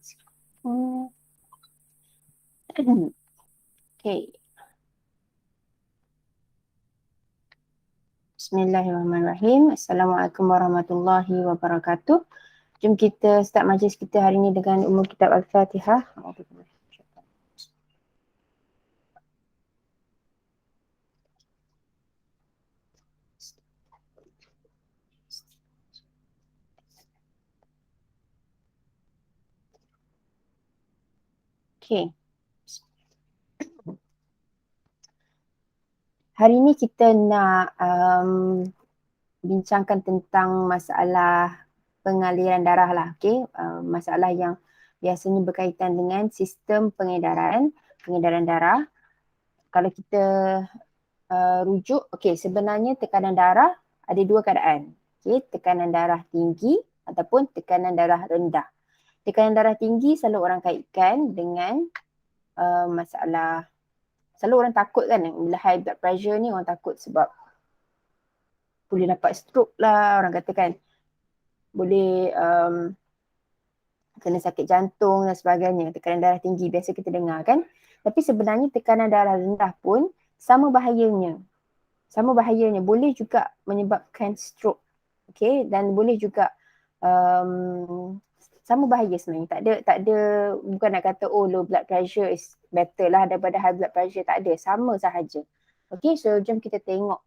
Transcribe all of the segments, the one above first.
Okay. Bismillahirrahmanirrahim. Assalamualaikum warahmatullahi wabarakatuh. Jom kita start majlis kita hari ini dengan umur kitab Al-Fatihah. Okay. Hari ini kita nak bincangkan tentang masalah pengaliran darah lah. Okay. Masalah yang biasanya berkaitan dengan sistem pengedaran darah. Kalau kita rujuk, okay, sebenarnya tekanan darah ada dua keadaan. Okay, tekanan darah tinggi ataupun tekanan darah rendah. Tekanan darah tinggi selalu orang kaitkan dengan masalah, selalu orang takut kan bila high blood pressure ni, orang takut sebab boleh dapat stroke lah, orang kata kan. Boleh kena sakit jantung dan sebagainya. Tekanan darah tinggi biasa kita dengar kan. Tapi sebenarnya tekanan darah rendah pun sama bahayanya. Boleh juga menyebabkan stroke. Okay, dan boleh juga sama bahaya sebenarnya. Tak ada, bukan nak kata low blood pressure is better lah daripada high blood pressure. Tak ada, sama sahaja. Okay, so jom kita tengok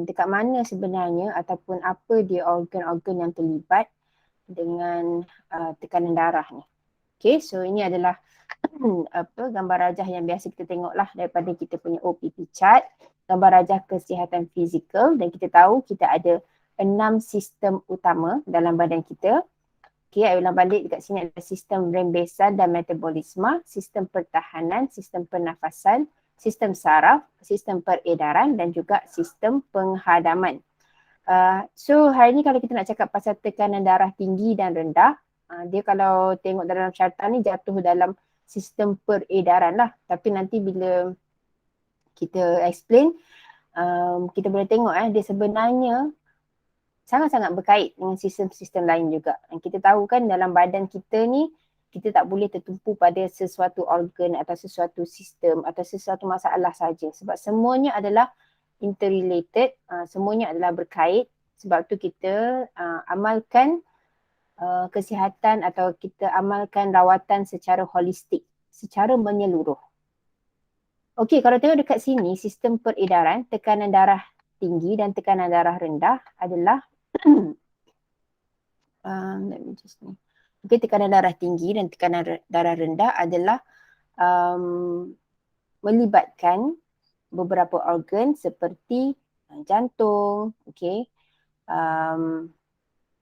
dekat mana sebenarnya ataupun apa dia organ-organ yang terlibat dengan tekanan darah ni. Okay, so ini adalah gambar rajah yang biasa kita tengok lah daripada kita punya OPP chart, gambar rajah kesihatan fizikal, dan kita tahu kita ada 6 sistem utama dalam badan kita. Okay, saya ulang balik dekat sini ada sistem rembesan dan metabolisme, sistem pertahanan, sistem pernafasan, sistem saraf, sistem peredaran dan juga sistem penghadaman. So hari ni kalau kita nak cakap pasal tekanan darah tinggi dan rendah, dia kalau tengok dalam syaratan ni jatuh dalam sistem peredaran lah. Tapi nanti bila kita explain, kita boleh tengok dia sebenarnya sangat-sangat berkait dengan sistem-sistem lain juga. Dan kita tahu kan dalam badan kita ni, kita tak boleh tertumpu pada sesuatu organ atau sesuatu sistem atau sesuatu masalah saja. Sebab semuanya adalah interrelated, semuanya adalah berkait. Sebab tu kita amalkan kesihatan atau kita amalkan rawatan secara holistik, secara menyeluruh. Okey, kalau tengok dekat sini, sistem peredaran, tekanan darah tinggi dan tekanan darah rendah adalah tekanan darah tinggi dan tekanan darah rendah adalah melibatkan beberapa organ seperti jantung,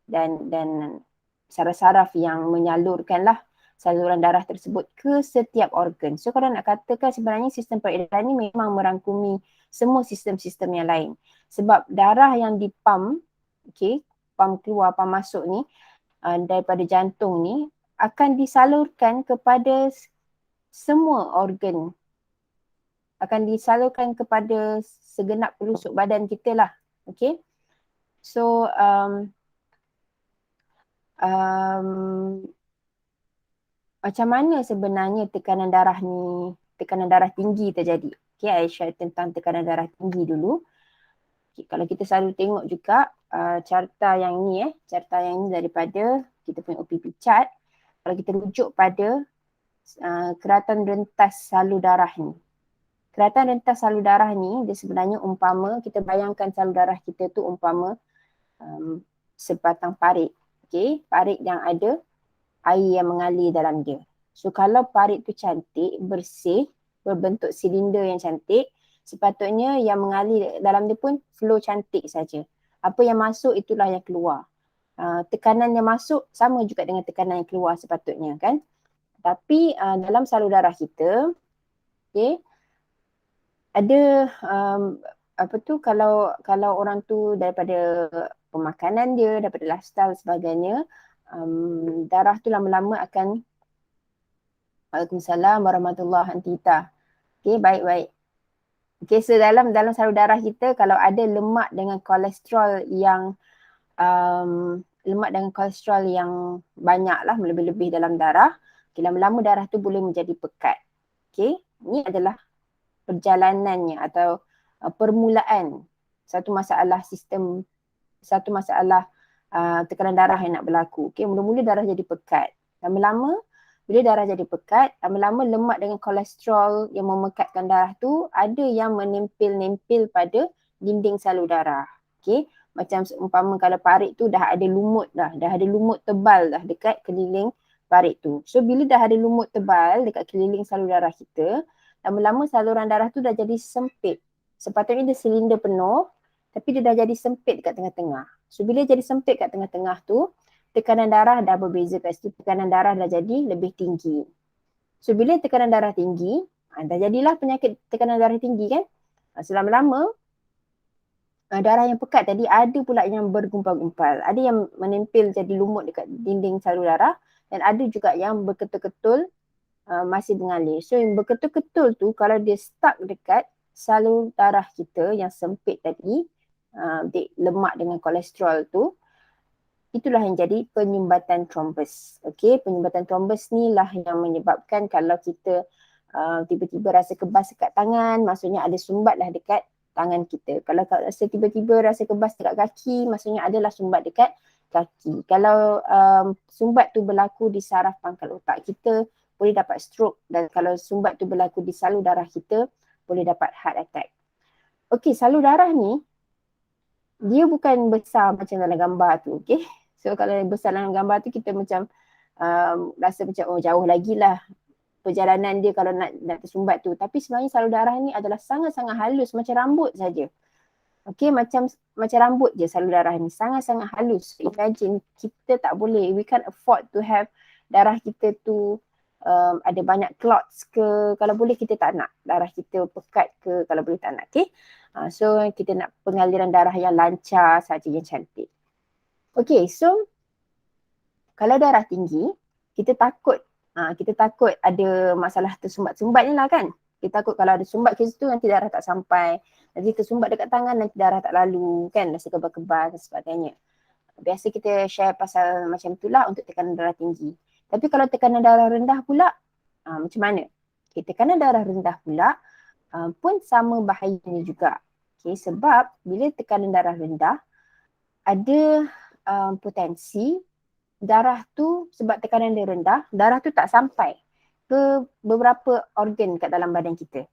dan saraf-saraf yang menyalurkanlah saluran darah tersebut ke setiap organ. So kalau nak katakan sebenarnya sistem peredaran ni memang merangkumi semua sistem-sistem yang lain. Sebab darah yang dipam, pam keluar, pam masuk ni daripada jantung ni akan disalurkan kepada semua organ. Akan disalurkan kepada segenap pelusuk badan kita lah. Okay. So macam mana sebenarnya tekanan darah tinggi terjadi? Okay, I share tentang tekanan darah tinggi dulu. Okay, kalau kita selalu tengok juga carta yang ni daripada kita punya OPP chart. Kalau kita rujuk pada keratan rentas salur darah ni. Keratan rentas salur darah ni dia sebenarnya umpama, kita bayangkan salur darah kita tu umpama sebatang parit. Okay, parit yang ada air yang mengalir dalam dia. So kalau parit tu cantik, bersih, berbentuk silinder yang cantik, sepatutnya yang mengalir dalam dia pun flow cantik saja. Apa yang masuk itulah yang keluar. Tekanan yang masuk sama juga dengan tekanan yang keluar sepatutnya kan. Tapi dalam salur darah kita, ada kalau orang tu daripada pemakanan dia, daripada lifestyle sebagainya, darah tu lama-lama akan Waalaikumsalam warahmatullahi wabarakatuh. Okay, baik-baik. Okay, so dalam salur darah kita kalau ada lemak dengan kolesterol yang lemak dengan kolesterol yang banyak lah, lebih-lebih dalam darah. Okay, lama-lama darah tu boleh menjadi pekat. Okay, ini adalah perjalanannya atau permulaan satu masalah sistem, satu masalah tekanan darah yang nak berlaku. Okay, mula-mula darah jadi pekat. Lama-lama bila darah jadi pekat, lama-lama lemak dengan kolesterol yang memekatkan darah tu ada yang menempel-nempel pada dinding salur darah. Okay, macam seumpama kalau parit tu dah ada lumut dah ada lumut tebal dah dekat keliling parit tu. So bila dah ada lumut tebal dekat keliling salur darah kita, lama-lama saluran darah tu dah jadi sempit. Sepatutnya dia silinder penuh, tapi dia dah jadi sempit kat tengah-tengah. So bila jadi sempit kat tengah-tengah tu, tekanan darah dah berbeza kat situ, tekanan darah dah jadi lebih tinggi. So bila tekanan darah tinggi, dah jadilah penyakit tekanan darah tinggi kan. Selama-lama darah yang pekat tadi ada pula yang bergumpal-gumpal. Ada yang menempel jadi lumut dekat dinding salur darah dan ada juga yang berketul-ketul masih mengalir. So yang berketul-ketul tu kalau dia stuck dekat salur darah kita yang sempit tadi, lemak dengan kolesterol tu, itulah yang jadi penyumbatan trombus. Okey, penyumbatan trombus ni lah yang menyebabkan kalau kita tiba-tiba rasa kebas dekat tangan, maksudnya ada sumbat lah dekat tangan kita. Kalau rasa tiba-tiba rasa kebas dekat kaki, maksudnya adalah sumbat dekat kaki. Kalau sumbat tu berlaku di saraf pangkal otak kita, boleh dapat stroke, dan kalau sumbat tu berlaku di salur darah kita, boleh dapat heart attack. Okey, salur darah ni dia bukan besar macam dalam gambar tu, okey. So kalau besar dalam gambar tu kita macam rasa macam jauh lagi lah perjalanan dia kalau nak tersumbat tu. Tapi sebenarnya salur darah ni adalah sangat-sangat halus macam rambut saja. Okey, macam rambut je salur darah ni, sangat-sangat halus. Imagine kita tak boleh, we can't afford to have darah kita tu ada banyak clots ke, kalau boleh kita tak nak darah kita pekat ke, kalau boleh tak nak. Okay, so kita nak pengaliran darah yang lancar saja, yang cantik. Okay, so kalau darah tinggi, kita takut ada masalah tersumbat-sumbat ni lah kan. Kita takut kalau ada sumbat ke situ nanti darah tak sampai, nanti tersumbat dekat tangan nanti darah tak lalu kan, rasa kebal-kebal dan sebagainya. Biasa kita share pasal macam itulah untuk tekanan darah tinggi. Tapi kalau tekanan darah rendah pula, macam mana? Okay, tekanan darah rendah pula pun sama bahayanya juga. Okay, sebab bila tekanan darah rendah, ada potensi darah tu, sebab tekanan dia rendah, darah tu tak sampai ke beberapa organ kat dalam badan kita.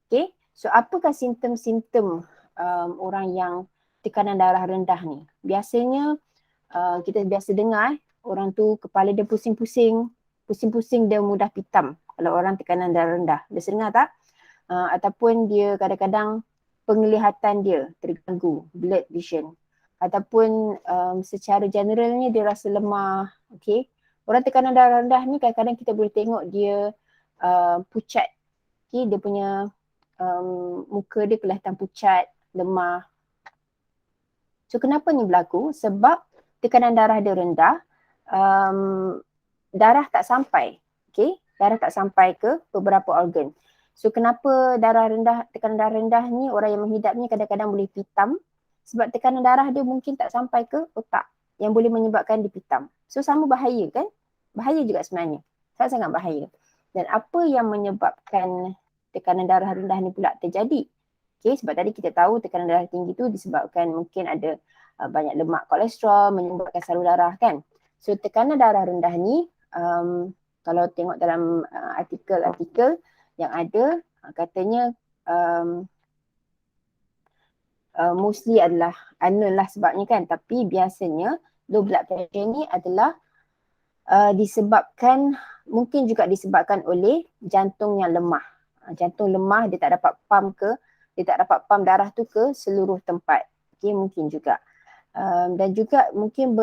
Okay, so apakah simptom-simptom orang yang tekanan darah rendah ni? Biasanya kita biasa dengar orang tu kepala dia pusing-pusing dia mudah pitam kalau orang tekanan darah rendah. Dia dengar tak? Ataupun dia kadang-kadang penglihatan dia terganggu, blurred vision. Ataupun secara generalnya dia rasa lemah. Okay, orang tekanan darah rendah ni kadang-kadang kita boleh tengok dia pucat. Okay, dia punya muka dia kelihatan pucat, lemah. So kenapa ni berlaku? Sebab tekanan darah dia rendah, darah tak sampai. Okay, darah tak sampai ke beberapa organ. So kenapa tekanan darah rendah ni orang yang menghidapnya kadang-kadang boleh pitam, sebab tekanan darah dia mungkin tak sampai ke otak yang boleh menyebabkan dia pitam. So sama bahaya kan? Bahaya juga sebenarnya. Sangat-sangat bahaya. Dan apa yang menyebabkan tekanan darah rendah ni pula terjadi? Okay, sebab tadi kita tahu tekanan darah tinggi tu disebabkan mungkin ada banyak lemak kolesterol menyumbatkan salur darah kan. So tekanan darah rendah ni kalau tengok dalam artikel-artikel yang ada, katanya mostly adalah unknown lah sebabnya kan, tapi biasanya low blood pressure ni adalah mungkin juga disebabkan oleh jantung yang lemah. Jantung lemah, dia tak dapat pump darah tu ke seluruh tempat. Okay, mungkin juga. Dan juga mungkin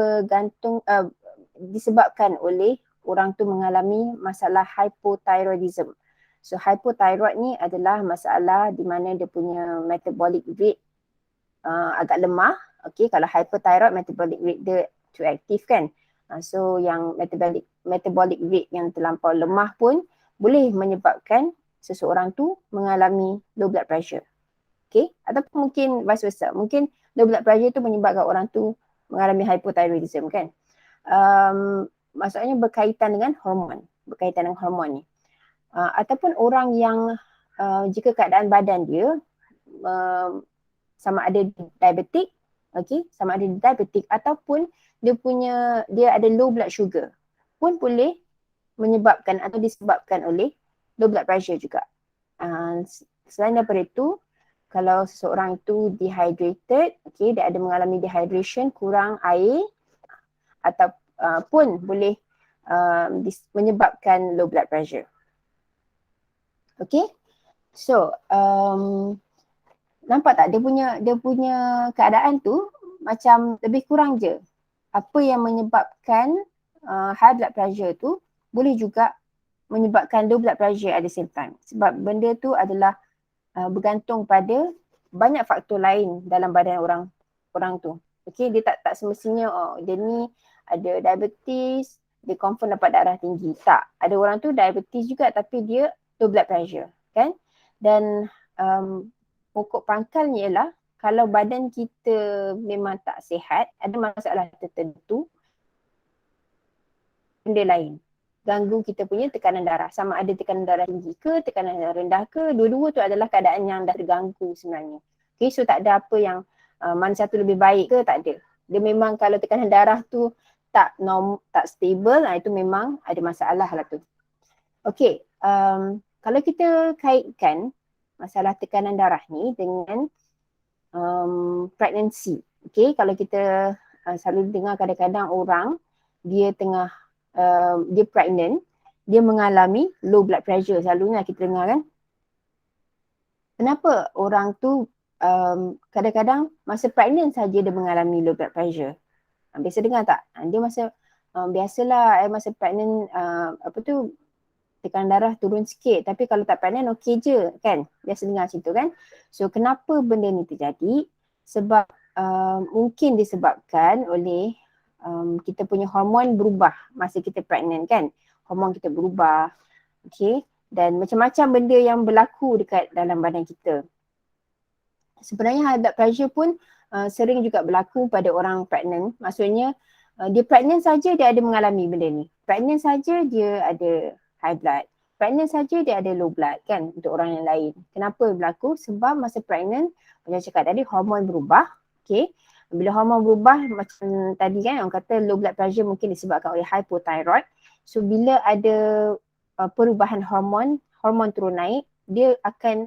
disebabkan oleh orang tu mengalami masalah hypothyroidism. So hypothyroid ni adalah masalah di mana dia punya metabolic rate agak lemah. Okay, kalau hypothyroid, metabolic rate dia too active kan. So yang metabolic rate yang terlampau lemah pun boleh menyebabkan seseorang tu mengalami low blood pressure. Okay, ataupun mungkin vice versa. Mungkin low blood pressure tu menyebabkan orang tu mengalami hypothyroidism kan. Maksudnya berkaitan dengan hormon ni. Ataupun orang yang jika keadaan badan dia sama ada diabetik, sama ada diabetik ataupun dia ada low blood sugar pun boleh menyebabkan atau disebabkan oleh low blood pressure juga. Selain daripada itu, kalau seseorang itu dehydrated, dia ada mengalami dehydration, kurang air atau pun boleh menyebabkan low blood pressure. So nampak tak dia punya keadaan tu macam lebih kurang je. Apa yang menyebabkan high blood pressure tu boleh juga menyebabkan low blood pressure at the same time. Sebab benda tu adalah bergantung pada banyak faktor lain dalam badan orang tu. Dia tak semestinya dia ni ada diabetes, dia confirm dapat darah tinggi. Tak. Ada orang tu diabetes juga tapi dia low blood pressure, kan? Dan pokok pangkalnya ialah kalau badan kita memang tak sihat, ada masalah tertentu, benda lain ganggu kita punya tekanan darah. Sama ada tekanan darah tinggi ke, tekanan darah rendah ke, dua-dua tu adalah keadaan yang dah terganggu sebenarnya. So tak ada apa yang mana satu lebih baik ke, tak ada. Dia memang kalau tekanan darah tu tak stable, itu memang ada masalah lah tu. Kalau kita kaitkan masalah tekanan darah ni dengan pregnancy. Kalau kita selalu dengar kadang-kadang orang dia tengah dia pregnant, dia mengalami low blood pressure. Selalunya kita dengar kan. Kenapa orang tu kadang-kadang masa pregnant saja dia mengalami low blood pressure? Biasa dengar tak? Dia biasalah masa pregnant tekanan darah turun sikit, tapi kalau tak pregnant okey je kan. Biasa dengar macam tu kan. So kenapa benda ni terjadi? Sebab mungkin disebabkan oleh kita punya hormon berubah masa kita pregnant kan. Hormon kita berubah. Dan macam-macam benda yang berlaku dekat dalam badan kita. Sebenarnya high blood pressure pun sering juga berlaku pada orang pregnant. Maksudnya dia pregnant saja dia ada mengalami benda ni. Pregnant saja dia ada high blood. Pregnant saja dia ada low blood kan untuk orang yang lain. Kenapa berlaku? Sebab masa pregnant, macam cakap tadi, hormon berubah. Bila hormon berubah macam tadi kan orang kata low blood pressure mungkin disebabkan oleh hypothyroid. So bila ada perubahan hormon turun naik, dia akan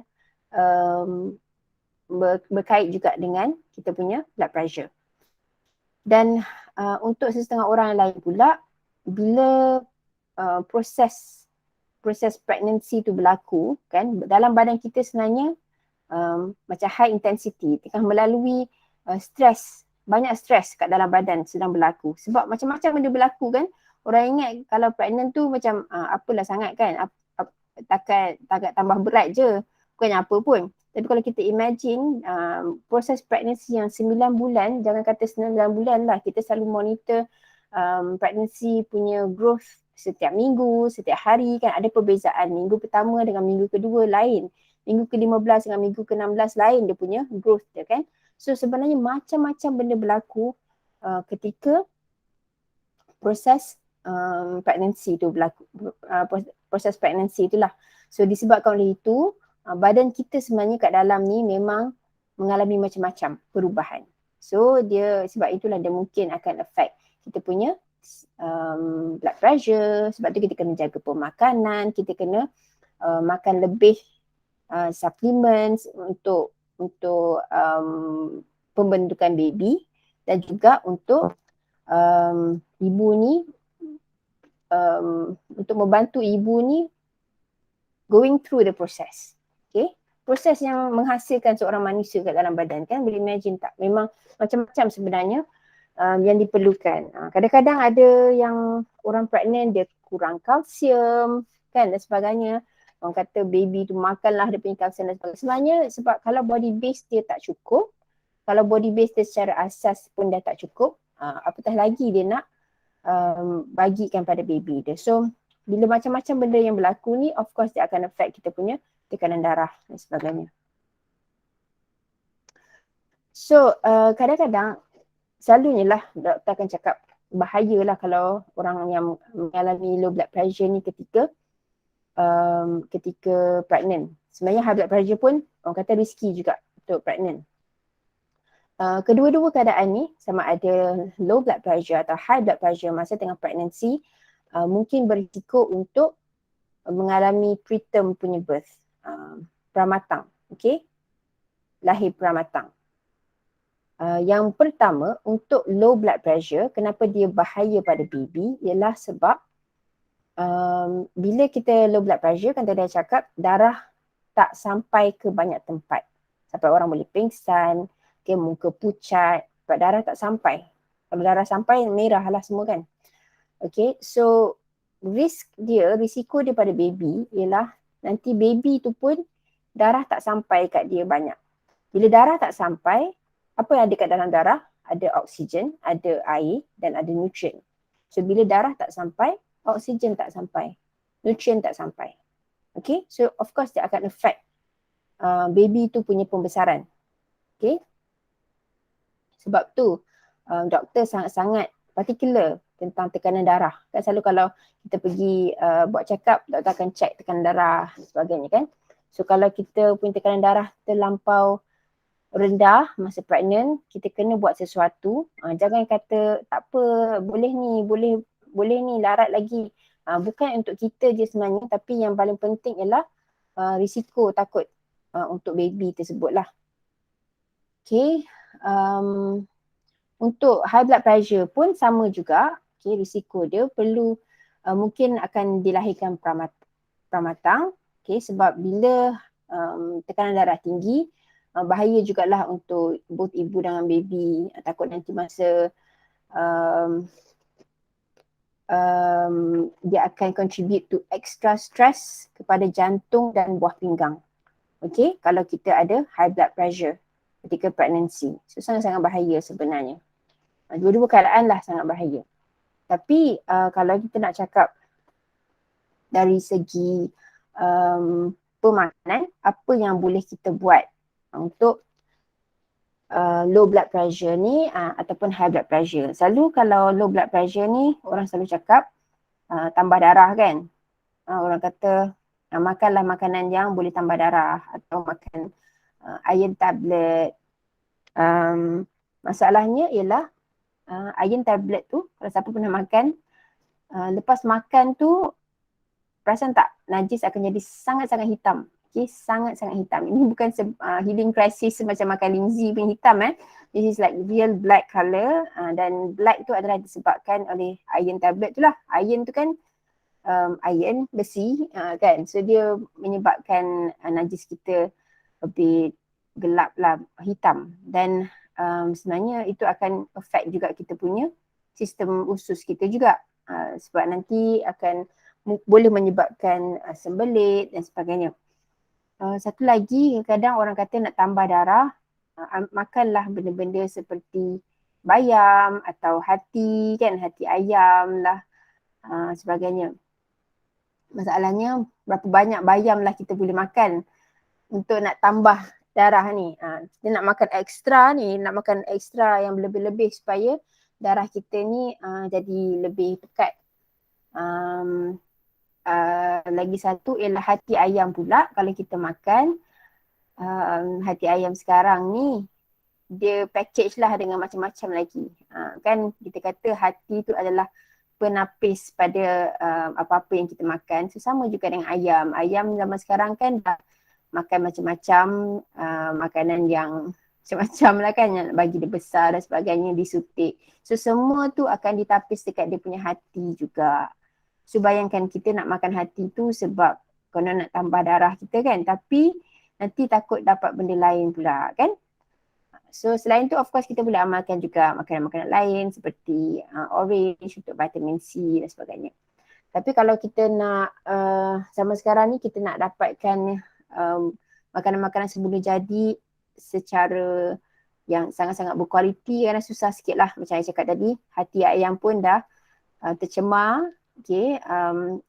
berkait juga dengan kita punya blood pressure. Dan untuk sesetengah orang lain pula, bila proses pregnancy tu berlaku kan, dalam badan kita sebenarnya macam high intensity, tengah melalui stres, banyak stres kat dalam badan sedang berlaku. Sebab macam-macam benda berlaku kan. Orang ingat kalau pregnant tu macam apalah sangat kan, takat tambah berat je, bukannya apa pun. Tapi kalau kita imagine proses pregnancy yang 9 bulan, jangan kata 9 bulan lah, kita selalu monitor pregnancy punya growth setiap minggu, setiap hari kan, ada perbezaan. Minggu pertama dengan minggu kedua lain. Minggu ke-15 dengan minggu ke-16 lain dia punya growth dia kan. So sebenarnya macam-macam benda berlaku ketika proses pregnancy tu berlaku, proses pregnancy itulah. So disebabkan oleh itu, badan kita sebenarnya kat dalam ni memang mengalami macam-macam perubahan. So dia sebab itulah dia mungkin akan affect kita punya blood pressure. Sebab tu kita kena jaga pemakanan, kita kena makan lebih supplements untuk pembentukan baby dan juga untuk ibu ni untuk membantu ibu ni going through the process. Proses yang menghasilkan seorang manusia kat dalam badan kan, boleh imagine tak? Memang macam-macam sebenarnya yang diperlukan. Kadang-kadang ada yang orang pregnant dia kurang kalsium kan dan sebagainya. Orang kata baby tu makanlah dia punya kalsium dan sebagainya. Sebenarnya sebab kalau body base dia tak cukup, kalau body base dia secara asas pun dah tak cukup, apatah lagi dia nak bagikan pada baby dia. So bila macam-macam benda yang berlaku ni, of course dia akan affect kita punya tekanan darah dan sebagainya. So kadang-kadang selalunya lah doktor akan cakap bahayalah kalau orang yang mengalami low blood pressure ni ketika pregnant. Sebenarnya high blood pressure pun orang kata risky juga untuk pregnant. Kedua-dua keadaan ni sama ada low blood pressure atau high blood pressure masa tengah pregnancy mungkin berisiko untuk mengalami preterm punya birth, pramatang, okay? Lahir pramatang. Yang pertama, untuk low blood pressure, kenapa dia bahaya pada baby ialah sebab bila kita low blood pressure, kan tadi saya cakap, darah tak sampai ke banyak tempat. Sampai orang boleh pingsan, muka pucat, sebab darah tak sampai. Kalau darah sampai, merah lah semua kan. Okay, so risiko dia pada baby ialah nanti baby tu pun darah tak sampai kat dia banyak. Bila darah tak sampai, apa yang ada kat dalam darah? Ada oksigen, ada air dan ada nutrien. So bila darah tak sampai, oksigen tak sampai, nutrien tak sampai. Okay, so of course dia akan affect baby tu punya pembesaran. Okay, sebab tu doktor sangat-sangat particular tentang tekanan darah. Kan selalu kalau kita pergi buat check up, doktor akan check tekanan darah dan sebagainya kan. So kalau kita punya tekanan darah terlampau rendah masa pregnant, kita kena buat sesuatu. Jangan kata tak apa, boleh ni larat lagi. Bukan untuk kita je sebenarnya, tapi yang paling penting ialah risiko takut untuk baby tersebut lah. Okay, untuk high blood pressure pun sama juga. Okay, risiko dia perlu mungkin akan dilahirkan pramatang. Okay, sebab bila tekanan darah tinggi, bahaya jugalah untuk both ibu dengan baby. Takut nanti masa dia akan contribute to extra stress kepada jantung dan buah pinggang. Okay, kalau kita ada high blood pressure ketika pregnancy. So sangat-sangat bahaya sebenarnya. Dua-dua keadaan lah sangat bahaya. Tapi kalau kita nak cakap dari segi pemakanan, apa yang boleh kita buat untuk low blood pressure ni ataupun high blood pressure. Selalu kalau low blood pressure ni orang selalu cakap tambah darah kan. Orang kata makanlah makanan yang boleh tambah darah atau makan iron tablet. Masalahnya ialah iron tablet tu, kalau siapa pernah makan, lepas makan tu perasan tak najis akan jadi sangat-sangat hitam. Okay, sangat-sangat hitam. Ini bukan healing crisis macam makan linzi punya hitam. This is like real black colour dan black tu adalah disebabkan oleh iron tablet tu lah. Iron tu kan iron, besi kan. So dia menyebabkan najis kita lebih gelap lah, hitam. Dan sebenarnya itu akan affect juga kita punya sistem usus kita juga. Sebab nanti akan boleh menyebabkan sembelit dan sebagainya. Satu lagi, kadang orang kata nak tambah darah, makanlah benda-benda seperti bayam atau hati kan, hati ayam lah sebagainya. Masalahnya berapa banyak bayam lah kita boleh makan untuk nak tambah darah ni. Kita nak makan ekstra yang lebih-lebih supaya darah kita ni jadi lebih pekat. Lagi satu ialah hati ayam pula. Kalau kita makan hati ayam sekarang ni, dia package lah dengan macam-macam lagi. Kan kita kata hati tu adalah penapis pada apa-apa yang kita makan. So sama juga dengan ayam. Ayam zaman sekarang kan dah makan macam-macam makanan yang macam-macam lah kan, yang bagi dia besar dan sebagainya, disutik. So semua tu akan ditapis dekat dia punya hati juga. So bayangkan kita nak makan hati tu sebab konon nak tambah darah kita kan, tapi nanti takut dapat benda lain pula kan. So selain tu of course kita boleh amalkan juga makanan-makanan lain seperti orange untuk vitamin C dan sebagainya. Tapi kalau kita nak zaman sekarang ni kita nak dapatkan makanan-makanan sebelum jadi secara yang sangat-sangat berkualiti, kadang susah sikit lah. Macam saya cakap tadi, hati ayam pun dah tercemar. Okay,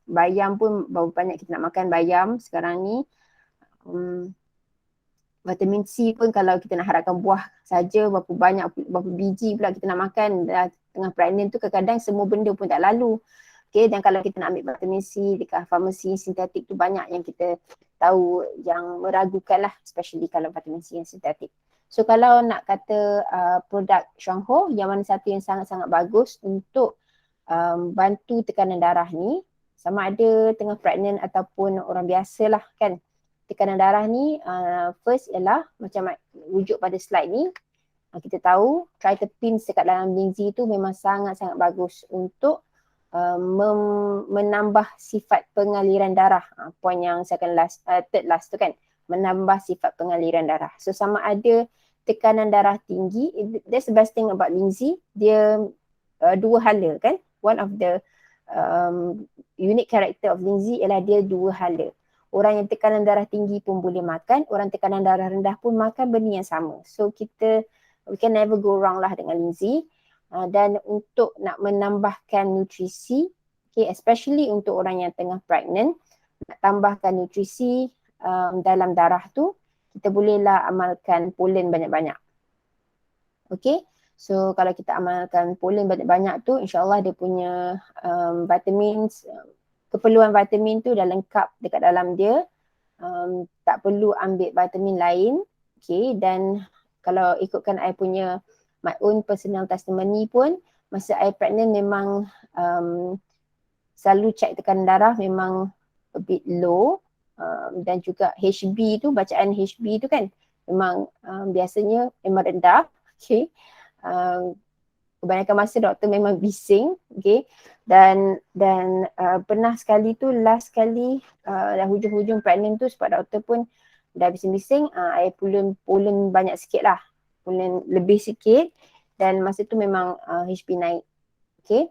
bayam pun berapa banyak kita nak makan bayam sekarang ni. Vitamin C pun kalau kita nak harapkan buah saja, berapa banyak, berapa biji pula kita nak makan tengah pregnant tu, kadang-kadang semua benda pun tak lalu. Okay, dan kalau kita nak ambil vitamin C dekat farmasi sintetik tu, banyak yang kita tahu yang meragukan lah, especially kalau vitamin C yang sintetik. So kalau nak kata produk Shuangho, yang mana satu yang sangat-sangat bagus untuk bantu tekanan darah ni, sama ada tengah pregnant ataupun orang biasa lah kan. Tekanan darah ni first ialah macam rujuk pada slide ni, kita tahu tritepin dekat dalam linzi tu memang sangat-sangat bagus untuk menambah sifat pengaliran darah. Poin yang second last, third last tu kan, menambah sifat pengaliran darah. So sama ada tekanan darah tinggi, that's the best thing about linzi, dia dua hala kan. One of the unique character of linzi ialah dia dua hala. Orang yang tekanan darah tinggi pun boleh makan, orang tekanan darah rendah pun makan benda yang sama. So we can never go wrong lah dengan linzi. Dan untuk nak menambahkan nutrisi, okay, especially untuk orang yang tengah pregnant, nak tambahkan nutrisi dalam darah tu, kita bolehlah amalkan polen banyak-banyak. Okay, so kalau kita amalkan polen banyak-banyak tu, insyaAllah dia punya vitamins, keperluan vitamin tu dah lengkap dekat dalam dia. Tak perlu ambil vitamin lain. Okay, dan kalau ikutkan I punya my own personal testimony pun, masa I pregnant memang selalu check tekanan darah memang a bit low, dan juga HB tu, bacaan HB tu kan memang biasanya memang rendah. Okay, kebanyakan masa doktor memang bising. Okay, dan pernah sekali tu, last sekali dah hujung-hujung pregnant tu, sebab doktor pun dah bising-bising, I polen banyak sikit lah, polen lebih sikit, dan masa tu memang HB naik. Okay,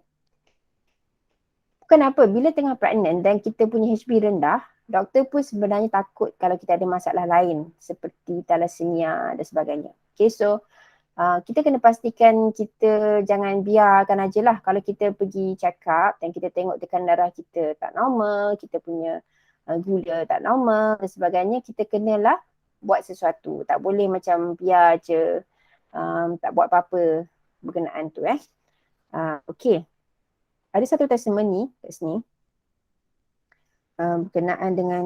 kenapa? Bila tengah pregnant dan kita punya HB rendah, doktor pun sebenarnya takut kalau kita ada masalah lain seperti thalassemia dan sebagainya. Okay, so kita kena pastikan kita jangan biarkan ajalah kalau kita pergi check up dan kita tengok tekanan darah kita tak normal, kita punya gula tak normal dan sebagainya, kita kenalah buat sesuatu. Tak boleh macam biar je, tak buat apa-apa berkenaan tu. Okay, ada satu testimoni kat sini berkenaan dengan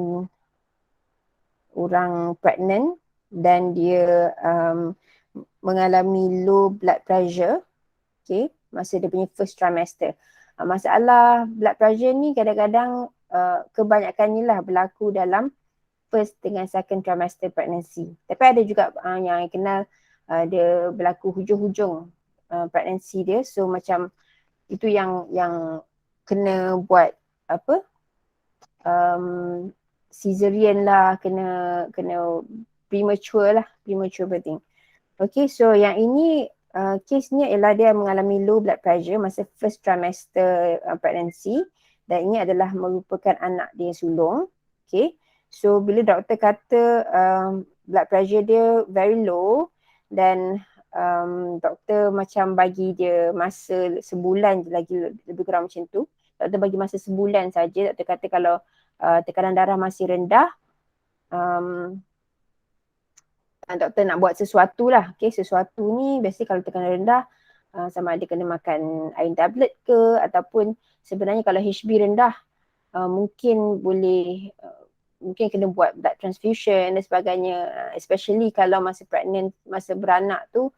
orang pregnant dan dia mengalami low blood pressure, okay, masa dia punya first trimester. Masalah blood pressure ni kadang-kadang kebanyakannya lah berlaku dalam first dengan second trimester pregnancy. Tapi ada juga yang I kenal dia berlaku hujung-hujung pregnancy dia. So macam itu yang kena buat apa, cesarean lah, kena premature birthing. Okay, so yang ini case-nya ialah dia mengalami low blood pressure masa first trimester pregnancy, dan ini adalah merupakan anak dia sulung. Okay, so bila doktor kata blood pressure dia very low dan doktor macam bagi dia masa sebulan je lagi, lebih kurang macam tu. Doktor bagi masa sebulan saja. Doktor kata kalau tekanan darah masih rendah, doktor nak buat sesuatu lah. Okay, sesuatu ni biasanya kalau tekanan rendah, sama ada kena makan iron tablet ke, ataupun sebenarnya kalau HB rendah, mungkin boleh mungkin kena buat blood transfusion dan sebagainya, especially kalau masa pregnant, masa beranak tu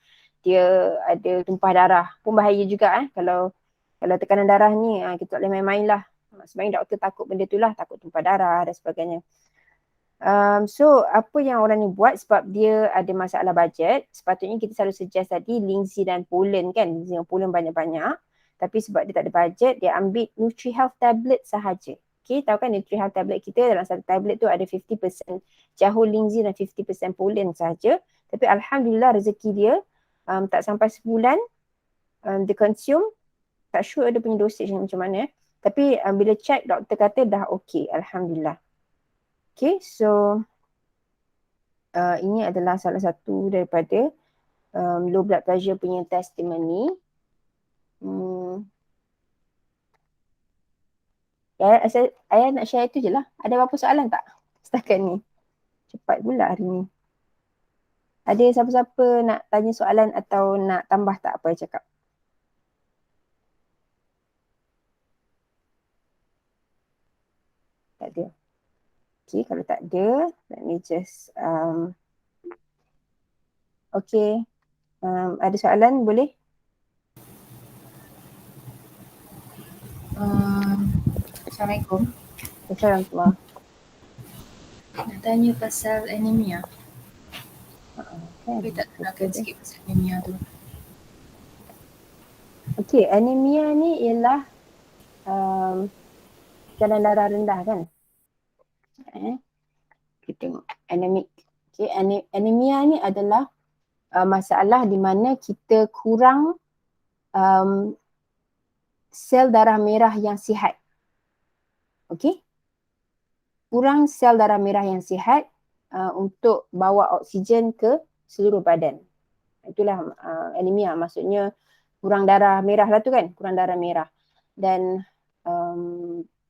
dia ada tumpah darah pun bahaya juga. Kalau tekanan darah ni kita tak boleh main-main lah. Sebenarnya doktor takut benda tu lah, takut tumpah darah dan sebagainya. So apa yang orang ni buat, sebab dia ada masalah bajet, sepatutnya kita selalu suggest tadi linzi dan polen kan, linzi dan polen banyak-banyak, tapi sebab dia tak ada bajet, dia ambil NutriHealth tablet sahaja. Okay, tahu kan NutriHealth tablet kita, dalam satu tablet tu ada 50% jahul linzi dan 50% polen sahaja. Tapi alhamdulillah rezeki dia tak sampai sebulan dia consume, tak sure dia punya dosage macam mana. Tapi bila check, doktor kata dah okay, alhamdulillah. Okay, so ini adalah salah satu daripada low blood pressure punya testimoni. Saya nak share itu je lah. Ada apa-apa soalan tak setakat ni? Cepat pula hari ni. Ada siapa-siapa nak tanya soalan atau nak tambah tak apa cakap? Tak ada. Okay, kalau tak ada, let me just okay. Ada soalan boleh? Assalamualaikum. Assalamualaikum. Nak tanya pasal anemia. Kan? Boleh tak kenalkan sikit pasal anemia tu? Okay, anemia ni ialah tekanan darah rendah kan? Kita tengok anemic. Okay, anemia ni adalah masalah di mana kita kurang sel darah merah yang sihat. Okay? Kurang sel darah merah yang sihat untuk bawa oksigen ke seluruh badan. Itulah anemia, maksudnya kurang darah merah lah tu kan, kurang darah merah. Dan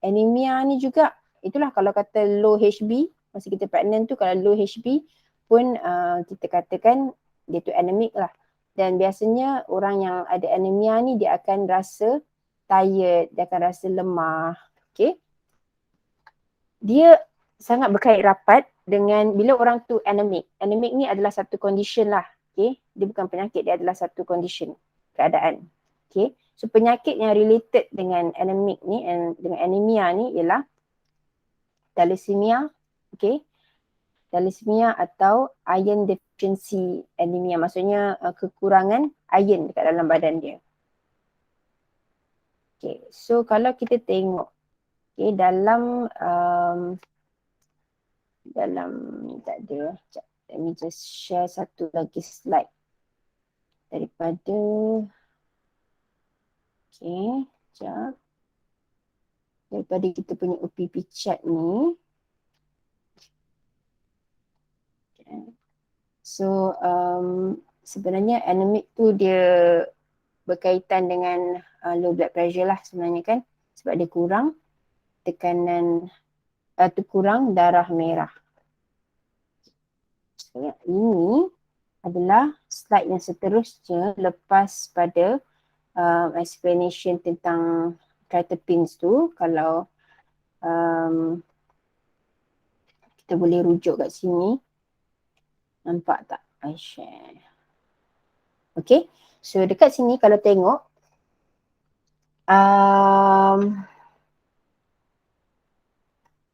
anemia ni juga, itulah kalau kata low HB, masa kita pregnant tu kalau low HB pun kita katakan dia tu anemic lah. Dan biasanya orang yang ada anemia ni dia akan rasa tired, dia akan rasa lemah. Okay. Dia sangat berkait rapat dengan bila orang tu anemic. Anemic ni adalah satu condition lah. Okay. Dia bukan penyakit, dia adalah satu condition, keadaan. Okay. So penyakit yang related dengan anemic ni, dengan anemia ni ialah thalassemia, okay. Thalassemia atau iron deficiency anemia. Maksudnya kekurangan iron dekat dalam badan dia. Okay. So kalau kita tengok okay, dalam ni tak ada. Let me just share satu lagi slide daripada sekejap. Daripada kita punya OPP chat ni. Okay. So sebenarnya anemic tu dia berkaitan dengan low blood pressure lah sebenarnya kan. Sebab dia kurang tekanan kurang darah merah. So, ini adalah slide yang seterusnya lepas pada explanation tentang tritipins tu. Kalau kita boleh rujuk kat sini. Nampak tak? I share. Okay. So dekat sini kalau tengok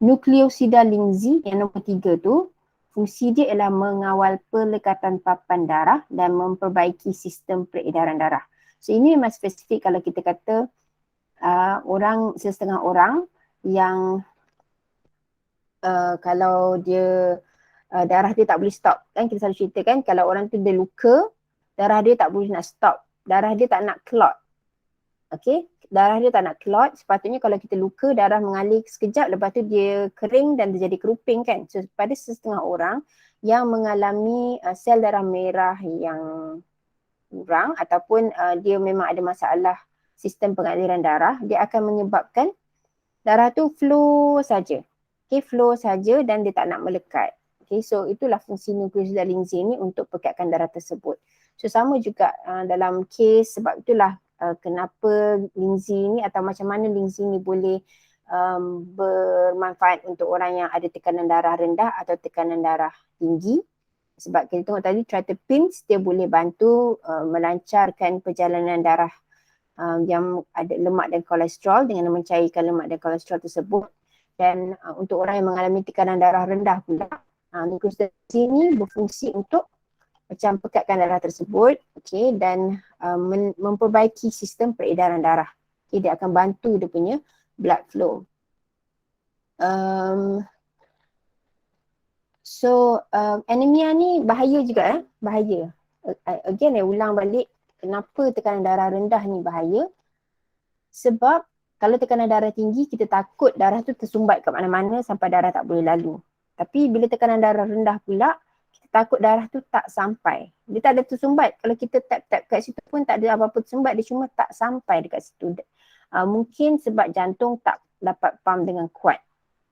nukleosida Lindsay yang nombor 3 tu, fungsi dia ialah mengawal pelekatan papan darah dan memperbaiki sistem peredaran darah. So ini memang spesifik kalau kita kata orang, setengah orang yang kalau dia darah dia tak boleh stop. Kan kita selalu ceritakan kalau orang tu dia luka, darah dia tak boleh nak stop. Darah dia tak nak clot. Okay, darah dia tak nak clot. Sepatutnya kalau kita luka, darah mengalir sekejap, lepas tu dia kering dan dia jadi keruping kan. So pada setengah orang yang mengalami sel darah merah yang kurang ataupun dia memang ada masalah sistem pengaliran darah, dia akan menyebabkan darah tu flow saja. Okay, flow saja dan dia tak nak melekat. Okay, so itulah fungsi nukleosida Lindsay ni untuk pekatkan darah tersebut. So sama juga dalam kes, sebab itulah kenapa Lindsay ni atau macam mana Lindsay ni boleh bermanfaat untuk orang yang ada tekanan darah rendah atau tekanan darah tinggi. Sebab kita tengok tadi tritipins dia boleh bantu melancarkan perjalanan darah yang ada lemak dan kolesterol dengan mencairkan lemak dan kolesterol tersebut. Dan untuk orang yang mengalami tekanan darah rendah pula, nukleosida ini berfungsi untuk macam pekatkan darah tersebut, okay, dan memperbaiki sistem peredaran darah. Okay, dia akan bantu dia punya blood flow. Anemia ni bahaya juga bahaya. Again ulang balik kenapa tekanan darah rendah ni bahaya. Sebab kalau tekanan darah tinggi, kita takut darah tu tersumbat kat mana-mana sampai darah tak boleh lalu. Tapi bila tekanan darah rendah pula, kita takut darah tu tak sampai. Dia tak ada tersumbat. Kalau kita tap-tap kat situ pun tak ada apa-apa tersumbat, dia cuma tak sampai dekat situ. Mungkin sebab jantung tak dapat pump dengan kuat.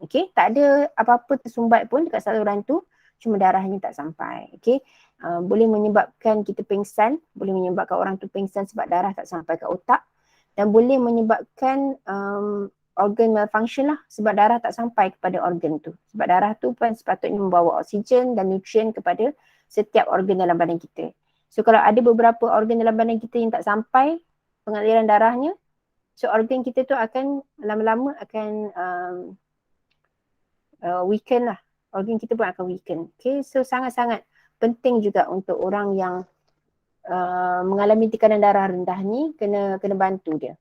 Okay, tak ada apa-apa tersumbat pun dekat saluran tu. cuma darahnya tak sampai. Okay. Boleh menyebabkan kita pingsan, boleh menyebabkan orang tu pingsan sebab darah tak sampai ke otak, dan boleh menyebabkan organ malfunction lah sebab darah tak sampai kepada organ tu. Sebab darah tu pun sepatutnya membawa oksigen dan nutrien kepada setiap organ dalam badan kita. So kalau ada beberapa organ dalam badan kita yang tak sampai pengaliran darahnya, so organ kita tu akan lama-lama akan weaken lah. Organ kita pun akan weaken. Okay, so sangat-sangat penting juga untuk orang yang mengalami tekanan darah rendah ni kena bantu dia.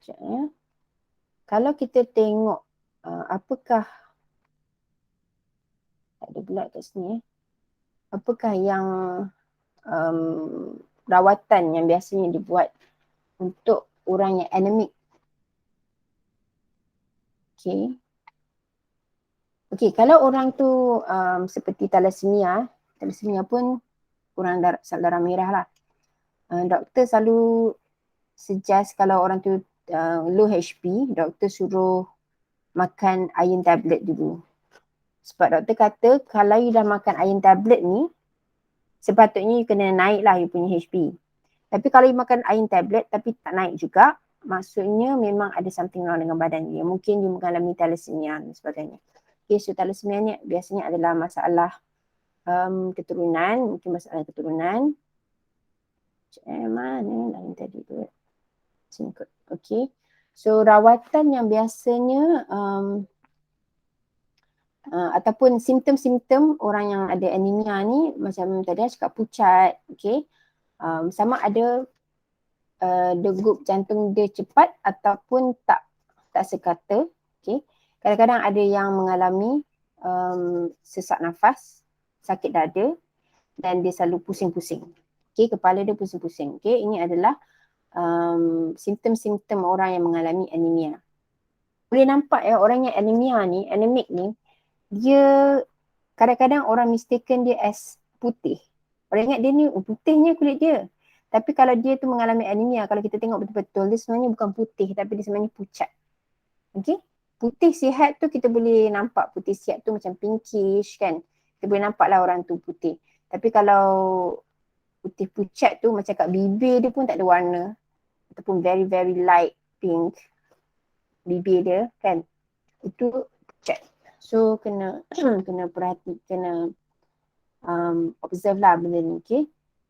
Sekejap ya. Kalau kita tengok apakah ada pula kat sini apakah yang rawatan yang biasanya dibuat untuk orang yang anemik. Okay, kalau orang tu seperti thalassemia pun kurang sel darah merah lah. Doktor selalu suggest kalau orang tu low HP, doktor suruh makan iron tablet dulu. Sebab doktor kata kalau you dah makan iron tablet ni, sepatutnya you kena naik lah you punya HP. Tapi kalau you makan iron tablet tapi tak naik juga, maksudnya memang ada something wrong dengan badan you. Mungkin you mengalami thalassemia dan sebagainya. Okay, so thalassemia ni biasanya adalah masalah keturunan, mungkin masalah keturunan. Mana lain tadi tu? Sini kot. Okay. So rawatan yang biasanya ataupun simptom-simptom orang yang ada anemia ni macam tadi cakap pucat, okay. Sama ada degup jantung dia cepat ataupun tak sekata, okay. Kadang-kadang ada yang mengalami sesak nafas, sakit dada dan dia selalu pusing-pusing. Okay, kepala dia pusing-pusing. Okay, ini adalah simptom-simptom orang yang mengalami anemia. Boleh nampak ya orang yang anemik ni, dia kadang-kadang orang mistaken dia as putih. Orang ingat dia ni putihnya kulit dia. Tapi kalau dia tu mengalami anemia, kalau kita tengok betul-betul, dia sebenarnya bukan putih tapi dia sebenarnya pucat. Okay. Putih sihat tu kita boleh nampak, putih sihat tu macam pinkish kan. Kita boleh nampak lah orang tu putih. Tapi kalau putih pucat tu macam kat bibir dia pun tak ada warna. Ataupun very very light pink bibir dia kan. Itu pucat. So kena kena observe lah benda ni, okay.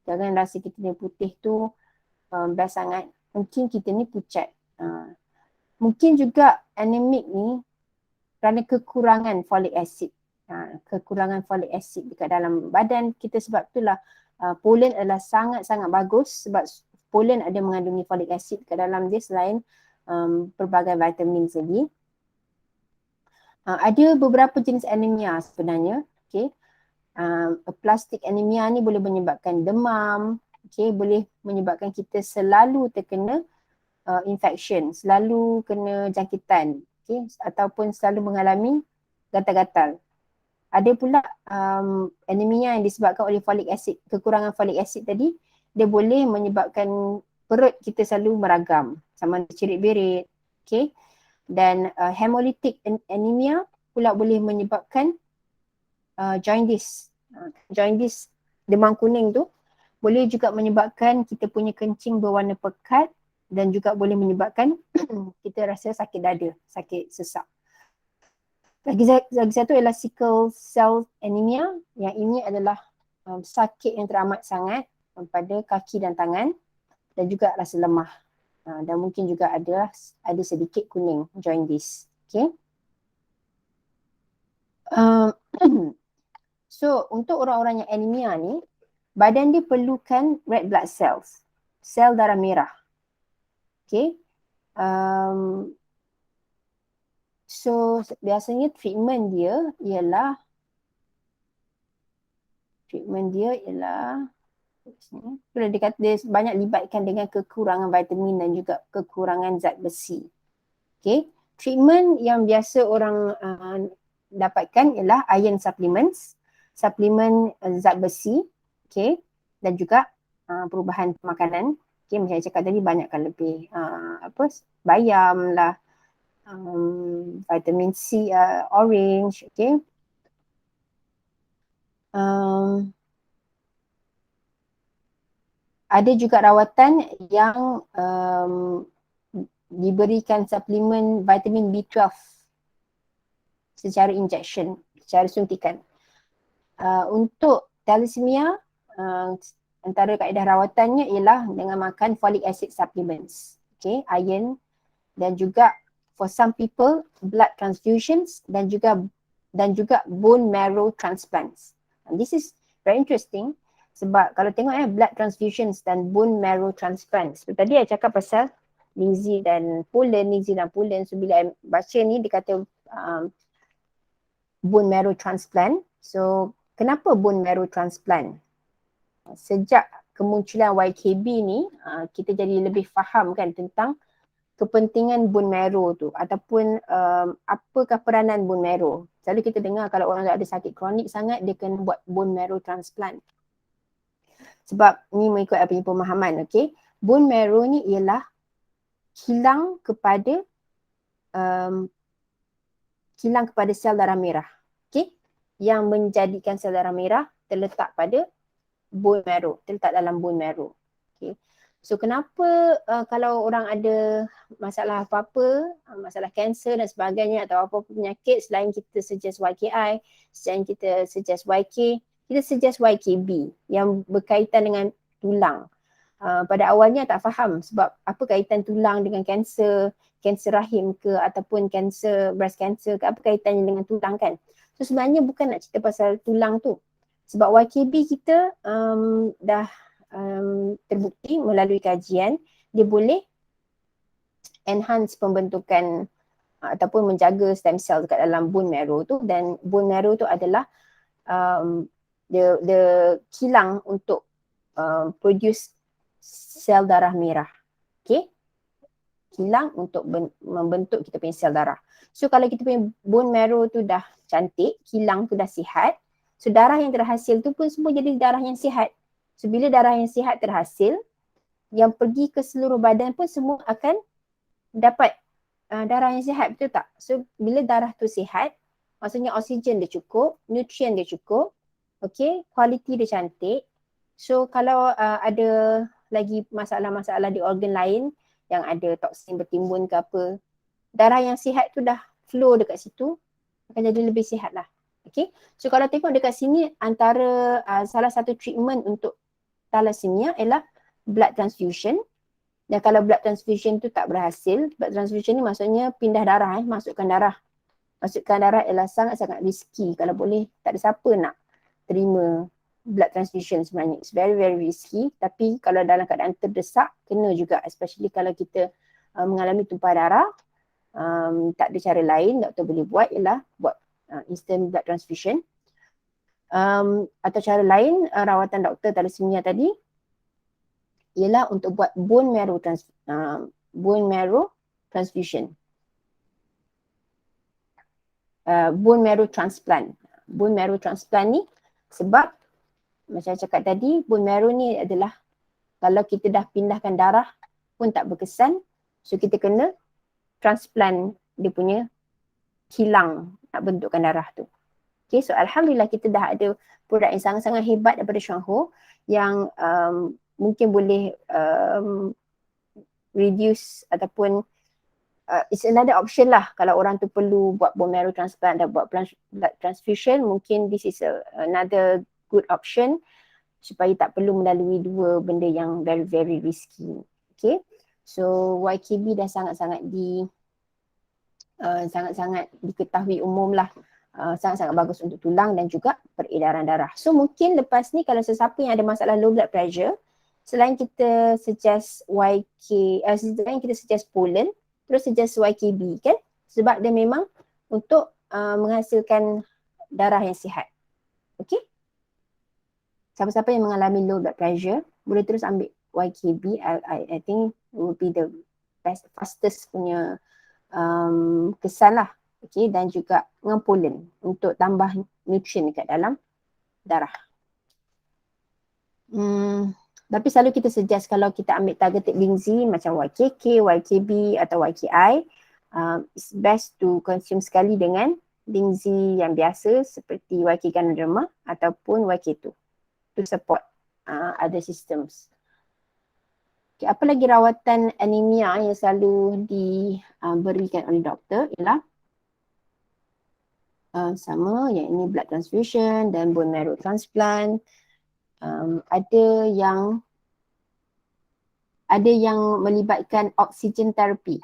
Jangan rasa kita ni putih tu best sangat. Mungkin kita ni pucat. Mungkin juga anemik ni kerana kekurangan folic acid. Kekurangan folic acid dekat dalam badan kita, sebab itulah pollen adalah sangat-sangat bagus sebab pollen ada mengandungi folic acid dekat dalam dia selain pelbagai vitamin lagi. Ada beberapa jenis anemia sebenarnya, okay. Aplastic anemia ni boleh menyebabkan demam, okay, boleh menyebabkan kita selalu terkena infection, selalu kena jangkitan, okay, ataupun selalu mengalami gatal-gatal. Ada pula anemia yang disebabkan oleh folic acid, kekurangan folic acid tadi, dia boleh menyebabkan perut kita selalu meragam, sama ada cerit-berit, okay. Dan hemolytic anemia pula boleh menyebabkan jaundice. Jaundice, demam kuning tu boleh juga menyebabkan kita punya kencing berwarna pekat dan juga boleh menyebabkan kita rasa sakit dada, sakit sesak. Lagi satu ialah sickle cell anemia, yang ini adalah sakit yang teramat sangat pada kaki dan tangan dan juga rasa lemah. Dan mungkin juga ada sedikit kuning, jaundice. Okay. So untuk orang-orang yang anemia ni, badan dia perlukan red blood cells, sel darah merah. Okay. So biasanya treatment dia ialah bila dia banyak libatkan dengan kekurangan vitamin dan juga kekurangan zat besi. Okay. Treatment yang biasa orang dapatkan ialah iron supplements, suplemen zat besi, okay, dan juga perubahan makanan. Okay, macam saya cakap tadi banyakkan lebih bayam lah, vitamin C, orange, okay. Ada juga rawatan yang diberikan suplemen vitamin B12 secara injection, secara suntikan. Untuk thalassemia, antara kaedah rawatannya ialah dengan makan folic acid supplements, okay, iron, dan juga for some people blood transfusions dan juga bone marrow transplants. And this is very interesting sebab kalau tengok blood transfusions dan bone marrow transplants. So, tadi saya cakap pasal Lindsay dan Poland. So bila saya baca ni dia kata bone marrow transplant. So kenapa bone marrow transplant? Sejak kemunculan YKB ni kita jadi lebih faham kan tentang kepentingan bone marrow tu ataupun apakah peranan bone marrow. Selalu kita dengar kalau orang ada sakit kronik sangat dia kena buat bone marrow transplant. Sebab ni mengikut apa punya pemahaman, okay. Bone marrow ni ialah kilang kepada sel darah merah, okay. Yang menjadikan sel darah merah terletak pada bone marrow, terletak dalam bone marrow, okay. So kenapa kalau orang ada masalah apa-apa, masalah kanser dan sebagainya atau apa-apa penyakit, selain kita suggest YKI, selain kita suggest YK, kita suggest YKB yang berkaitan dengan tulang. Pada awalnya tak faham sebab apa kaitan tulang dengan kanser rahim ke ataupun kanser breast cancer ke, apa kaitannya dengan tulang kan. So sebenarnya bukan nak cerita pasal tulang tu. Sebab YKB kita dah terbukti melalui kajian dia boleh enhance pembentukan ataupun menjaga stem cell dekat dalam bone marrow tu, dan bone marrow tu adalah the kilang untuk produce sel darah merah, okay. Kilang untuk membentuk kita punya sel darah. So kalau kita punya bone marrow tu dah cantik, kilang tu dah sihat, so darah yang terhasil tu pun semua jadi darah yang sihat. So bila darah yang sihat terhasil, yang pergi ke seluruh badan pun semua akan dapat darah yang sihat, betul tak? So bila darah tu sihat, maksudnya oksigen dia cukup, nutrien dia cukup, okay, kualiti dia cantik. So kalau ada lagi masalah-masalah di organ lain yang ada toksin bertimbun ke apa, darah yang sihat tu dah flow dekat situ, akan jadi lebih sihat lah. Okay. So kalau tengok dekat sini, antara salah satu treatment untuk thalassemia ialah blood transfusion. Dan kalau blood transfusion tu tak berhasil, blood transfusion ni maksudnya pindah darah, masukkan darah. Masukkan darah ialah sangat-sangat risky. Kalau boleh, tak ada siapa nak terima blood transfusion sebenarnya. It's very, very risky. Tapi kalau dalam keadaan terdesak, kena juga. Especially kalau kita mengalami tumpah darah, tak ada cara lain doktor boleh buat ialah buat instant blood transfusion. Atau cara lain, rawatan doktor thalassemia tadi ialah untuk buat bone marrow transfusion. Bone marrow transplant. Bone marrow transplant ni sebab macam cakap tadi, bone marrow ni adalah kalau kita dah pindahkan darah pun tak berkesan, so kita kena transplant dia punya kilang nak bentukkan darah tu. Okay, so Alhamdulillah kita dah ada produk yang sangat-sangat hebat daripada Shuangho yang mungkin boleh reduce ataupun it's another option lah kalau orang tu perlu buat bone marrow transplant dan buat blood transfusion, mungkin this is another good option supaya tak perlu melalui dua benda yang very very risky. Okay, so YKB dah sangat-sangat diketahui umum lah, sangat-sangat bagus untuk tulang dan juga peredaran darah. So mungkin lepas ni kalau sesiapa yang ada masalah low blood pressure, selain kita suggest selain kita suggest Poland, terus suggest YKB kan, sebab dia memang untuk menghasilkan darah yang sihat. Okay, siapa-siapa yang mengalami low blood pressure boleh terus ambil YKB. I think it will be the fastest punya kesan lah. Okay, dan juga dengan Poland untuk tambah nutrien dekat dalam darah. Tapi selalu kita suggest kalau kita ambil targeted Lindsay macam YKK, YKB atau YKI, it's best to consume sekali dengan Lingzi yang biasa seperti YK Ganoderma ataupun YK2 to support other systems. Okay, apa lagi rawatan anemia yang selalu diberikan oleh doktor ialah sama, yang ini blood transfusion dan bone marrow transplant. Ada yang melibatkan oxygen therapy.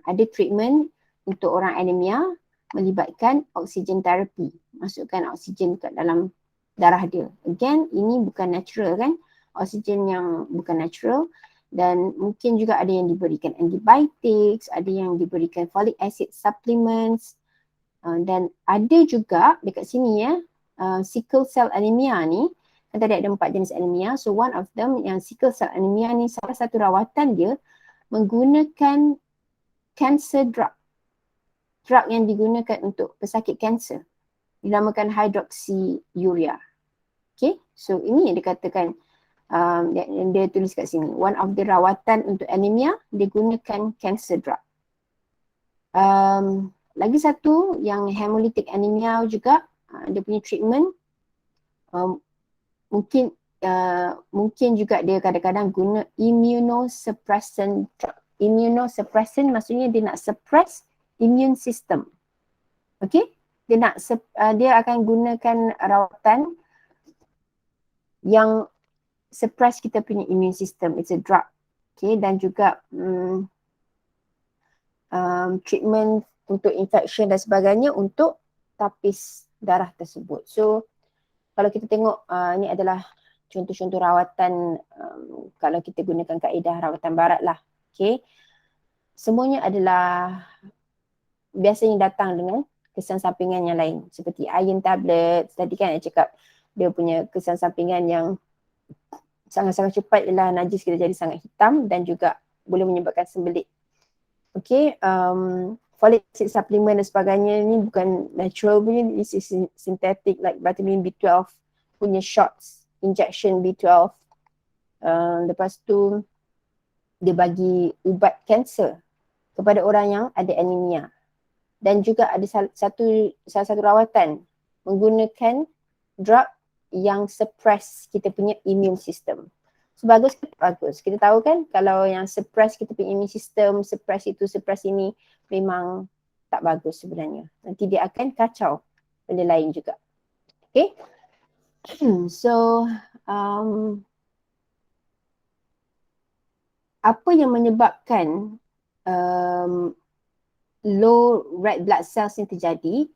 Ada treatment untuk orang anemia melibatkan oxygen therapy. Masukkan oksigen ke dalam darah dia. Again, ini bukan natural kan? Oksigen yang bukan natural. Dan mungkin juga ada yang diberikan antibiotics, ada yang diberikan folic acid supplements. Dan ada juga dekat sini ya, sickle cell anemia ni, kan tadi ada 4 jenis anemia. So one of them yang sickle cell anemia ni, salah satu rawatan dia menggunakan cancer drug. Drug yang digunakan untuk pesakit kanser. Dinamakan hydroxyurea. Okay, so ini yang dikatakan yang dia tulis kat sini. One of the rawatan untuk anemia, dia gunakan cancer drug. Lagi satu yang hemolytic anemia juga, dia punya treatment mungkin juga dia kadang-kadang guna immunosuppressant drug. Immunosuppressant maksudnya dia nak suppress immune system. Okay, dia akan gunakan rawatan yang suppress kita punya immune system. It's a drug. Okay, dan juga treatment untuk infection dan sebagainya untuk tapis darah tersebut. So kalau kita tengok ini adalah contoh-contoh rawatan kalau kita gunakan kaedah rawatan barat lah. Okay. Semuanya adalah biasanya datang dengan kesan sampingan yang lain. Seperti iron tablet. Tadi kan saya cakap dia punya kesan sampingan yang sangat-sangat cepat ialah najis kita jadi sangat hitam dan juga boleh menyebabkan sembelit. Okay, folic acid supplement dan sebagainya ni bukan natural punya, this is synthetic like vitamin B12 punya shots, injection B12. Lepas tu dia bagi ubat kanser kepada orang yang ada anemia. Dan juga ada salah satu rawatan menggunakan drug yang suppress kita punya immune system. So bagus ke tak bagus? Kita tahu kan kalau yang suppress kita punya immune system, suppress itu, suppress ini memang tak bagus sebenarnya. Nanti dia akan kacau benda lain juga. Okay. So apa yang menyebabkan low red blood cells ni terjadi?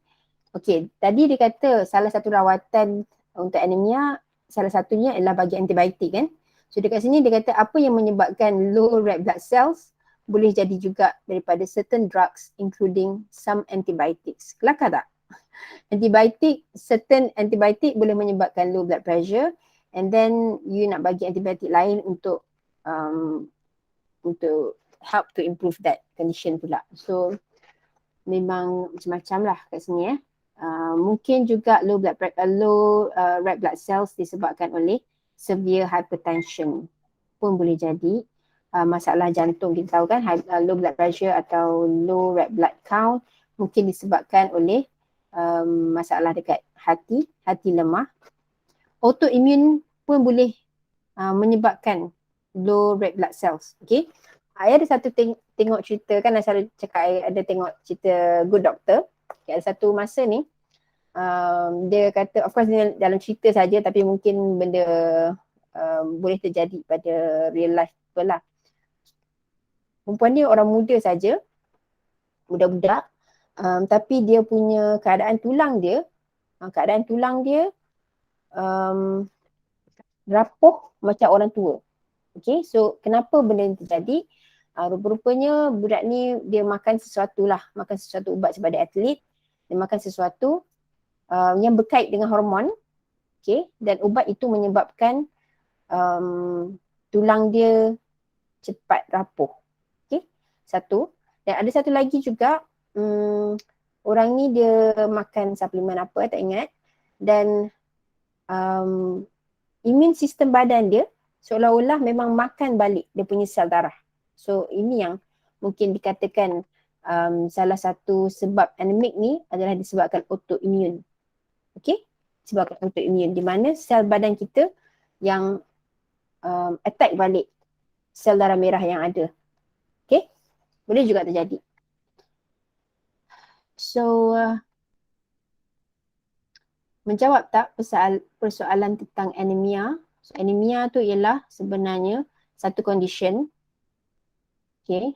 Okay, tadi dia kata salah satu rawatan untuk anemia, salah satunya ialah bagi antibiotik kan. So dekat sini dia kata apa yang menyebabkan low red blood cells boleh jadi juga daripada certain drugs including some antibiotics. Kelakar tak? Certain antibiotik boleh menyebabkan low blood pressure and then you nak bagi antibiotik lain untuk help to improve that condition pula. So memang macam-macam lah kat sini ya. Mungkin juga low red blood cells disebabkan oleh severe hypertension pun boleh jadi. Masalah jantung kita tahu kan, low blood pressure atau low red blood count mungkin disebabkan oleh masalah dekat hati lemah. Autoimmune pun boleh menyebabkan low red blood cells. Okay. Saya ada satu tengok cerita kan, saya selalu cakap saya ada tengok cerita Good Doctor. Okay, ada satu masa ni dia kata, of course dalam cerita saja tapi mungkin benda boleh terjadi pada real life betul lah. Perempuan dia orang muda saja, budak-budak, tapi dia punya keadaan tulang dia rapuh macam orang tua. Okay, so kenapa benda ni terjadi? Rupa-rupanya budak ni dia makan sesuatu ubat sebab dia atlet. Dia makan sesuatu yang berkait dengan hormon. Okay, dan ubat itu menyebabkan tulang dia cepat rapuh. Okay, satu. Dan ada satu lagi juga, orang ni dia makan suplemen apa tak ingat. Dan immune sistem badan dia seolah-olah memang makan balik dia punya sel darah. So ini yang mungkin dikatakan salah satu sebab anemik ni adalah disebabkan autoimmune. Okay? Disebabkan autoimmune di mana sel badan kita yang attack balik sel darah merah yang ada. Okay? Boleh juga terjadi. So, menjawab tak persoalan tentang anemia? So, anemia tu ialah sebenarnya satu condition. Okay.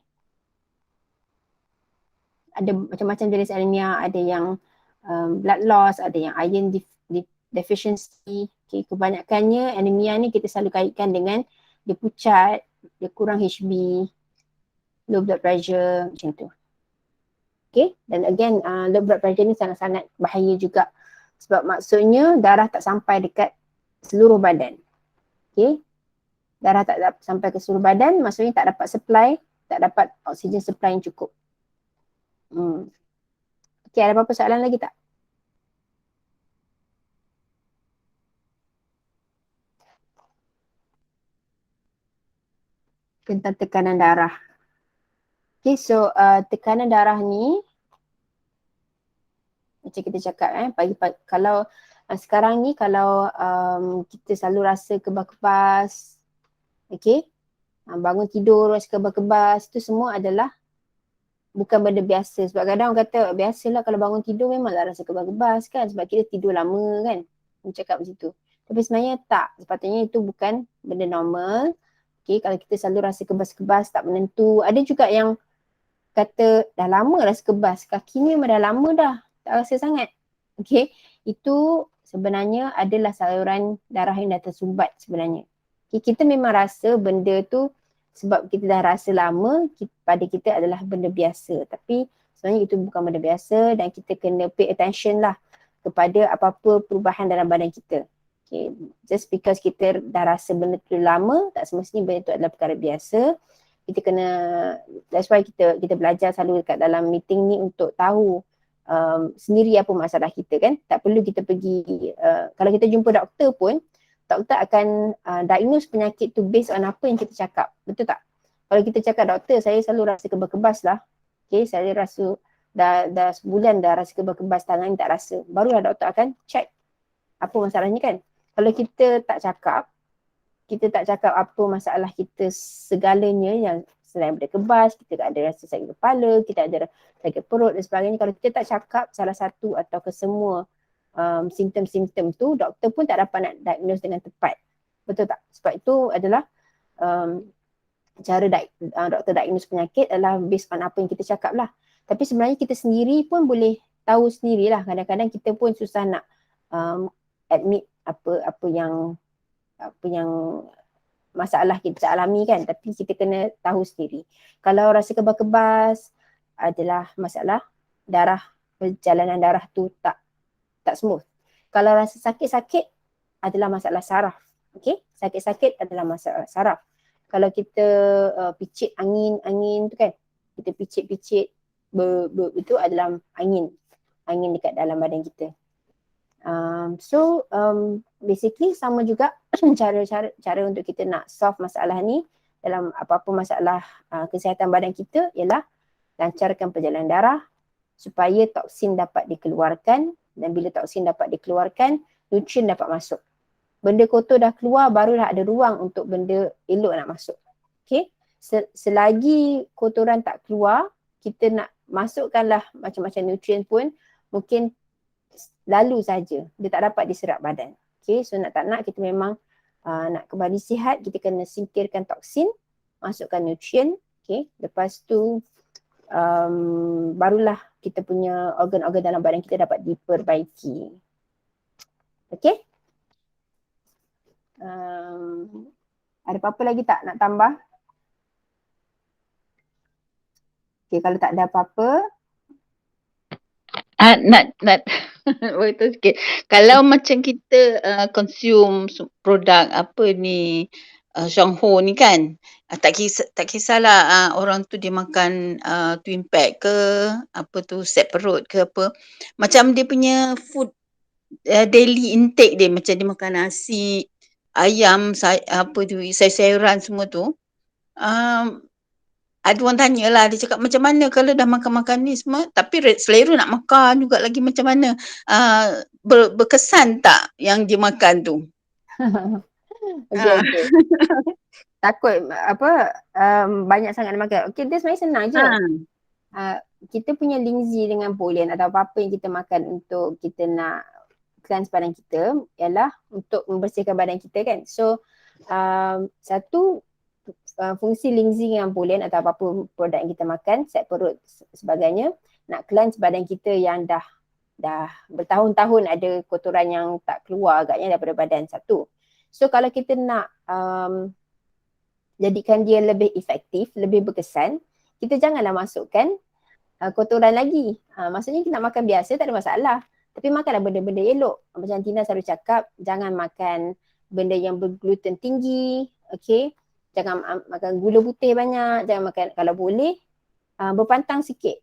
Ada macam-macam jenis anemia, ada yang blood loss, ada yang iron deficiency. Okay. Kebanyakannya anemia ni kita selalu kaitkan dengan dia pucat, dia kurang HB, low blood pressure, macam tu. Okay, dan again low blood pressure ni sangat-sangat bahaya juga sebab maksudnya darah tak sampai dekat seluruh badan. Okay, darah tak sampai ke seluruh badan maksudnya tak dapat supply, tak dapat oksigen supply yang cukup. Okay, ada apa-apa soalan lagi tak? Tentang tekanan darah. Okay, so tekanan darah ni macam kita cakap pagi-pagi, kalau sekarang ni kalau kita selalu rasa kebas-kebas, okay, bangun tidur rasa kebas-kebas, tu semua adalah bukan benda biasa. Sebab kadang orang kata biasalah kalau bangun tidur memanglah rasa kebas-kebas kan sebab kita tidur lama kan. Dia cakap macam tu. Tapi sebenarnya tak. Sepatutnya itu bukan benda normal. Okay, kalau kita selalu rasa kebas-kebas tak menentu. Ada juga yang kata dah lama rasa kebas. Kaki ni memang dah lama dah. Tak rasa sangat. Okay, itu sebenarnya adalah saluran darah yang dah tersumbat sebenarnya. Okay, kita memang rasa benda tu sebab kita dah rasa lama pada kita adalah benda biasa. Tapi sebenarnya itu bukan benda biasa dan kita kena pay attention lah kepada apa-apa perubahan dalam badan kita. Okay. Just because kita dah rasa benda tu lama, tak semestinya benda tu adalah perkara biasa. Kita kena, that's why kita belajar selalu dekat dalam meeting ni untuk tahu sendiri apa masalah kita kan. Tak perlu kita pergi, kalau kita jumpa doktor pun, doktor akan diagnose penyakit tu based on apa yang kita cakap. Betul tak? Kalau kita cakap doktor saya selalu rasa kebas-kebas lah. Okay, saya rasa dah sebulan dah rasa kebas-kebas, tangan ni tak rasa. Barulah doktor akan check apa masalahnya kan. Kalau kita tak cakap apa masalah kita segalanya yang selain benda kebas, kita ada rasa sakit kepala, kita ada sakit perut dan sebagainya. Kalau kita tak cakap salah satu atau kesemua simptom-simptom tu, doktor pun tak dapat nak diagnose dengan tepat. Betul tak? Sebab itu adalah cara doktor diagnose penyakit adalah based on apa yang kita cakap lah. Tapi sebenarnya kita sendiri pun boleh tahu sendirilah. Kadang-kadang kita pun susah nak admit apa yang masalah kita alami kan, tapi kita kena tahu sendiri. Kalau rasa kebas-kebas adalah masalah darah, perjalanan darah tu tak smooth. Kalau rasa sakit-sakit adalah masalah saraf. Okay, sakit-sakit adalah masalah saraf. Kalau kita picit angin tu kan, kita picit-picit itu adalah angin dekat dalam badan kita. So basically sama juga cara untuk kita nak solve masalah ni dalam apa-apa masalah kesihatan badan kita ialah lancarkan perjalanan darah supaya toksin dapat dikeluarkan, dan bila toksin dapat dikeluarkan, nutrien dapat masuk. Benda kotor dah keluar, barulah ada ruang untuk benda elok nak masuk. Okay, selagi kotoran tak keluar, kita nak masukkanlah macam-macam nutrien pun mungkin lalu saja, dia tak dapat diserap badan. Okay, so nak tak nak kita memang nak kembali sihat, kita kena singkirkan toksin, masukkan nutrien. Okay, lepas tu barulah kita punya organ-organ dalam badan kita dapat diperbaiki. Okay, ada apa-apa lagi tak nak tambah? Okay, kalau tak ada apa-apa, nak betul sikit. Kalau macam kita consume produk apa ni Shangho ni kan, tak kisahlah orang tu dia makan twin pack ke apa tu set perut ke apa, macam dia punya food daily intake dia, macam dia makan nasi, ayam, apa tu, sayur-sayuran semua tu, ada orang tanyalah, dia cakap macam mana kalau dah makan-makan ni semua, tapi selera nak makan juga lagi macam mana? Berkesan tak yang dia makan tu? Okey, Ah. okey. Takut banyak sangat nak makan. Okey, dia sebenarnya senang je. Kita punya Lingzi dengan Polen atau apa-apa yang kita makan untuk kita nak cleanse badan kita ialah untuk membersihkan badan kita kan. So satu fungsi Lingzi dengan Polen atau apa-apa produk yang kita makan, set perut sebagainya, nak cleanse badan kita yang dah bertahun-tahun ada kotoran yang tak keluar agaknya daripada badan. Satu. So kalau kita nak jadikan dia lebih efektif, lebih berkesan, kita janganlah masukkan kotoran lagi. Maksudnya kita nak makan biasa tak ada masalah. Tapi makanlah benda-benda elok. Macam Tina selalu cakap, jangan makan benda yang bergluten tinggi, okay? Jangan makan gula putih banyak, jangan makan, kalau boleh berpantang sikit.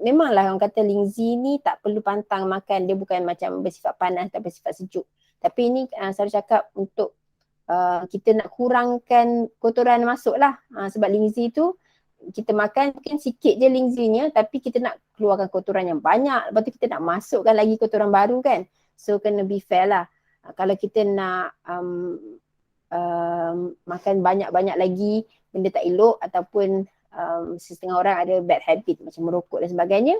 Memanglah orang kata Lingzi ni tak perlu pantang makan, dia bukan macam bersifat panas atau bersifat sejuk. Tapi ini selalu cakap untuk kita nak kurangkan kotoran masuk lah. Sebab Lingzi tu kita makan mungkin sikit je Lingzinya, tapi kita nak keluarkan kotoran yang banyak, lepas tu kita nak masukkan lagi kotoran baru kan. So kena be fair lah. Kalau kita nak makan banyak-banyak lagi benda tak elok ataupun setengah orang ada bad habit macam merokok dan sebagainya,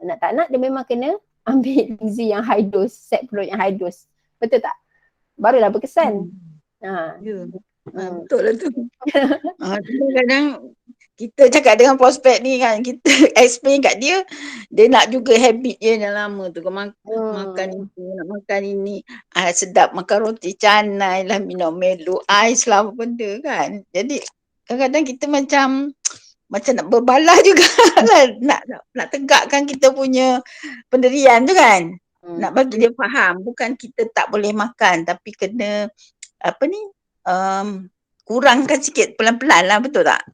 nak tak nak dia memang kena ambil Lingzi yang high dose, set perut yang high dose. Betul tak? Barulah berkesan. Betul lah tu. Kadang-kadang kita cakap dengan prospek ni kan, kita explain kat dia, dia nak juga habit dia dah lama tu. Makan itu, nak makan ini, sedap makan roti canai lah, minum Milo, ais lah apa benda kan. Jadi kadang-kadang kita macam nak berbalah juga lah, nak tegakkan kita punya pendirian tu kan. Nak bagi dia faham, bukan kita tak boleh makan, tapi kena kurangkan sikit pelan-pelan lah, betul tak?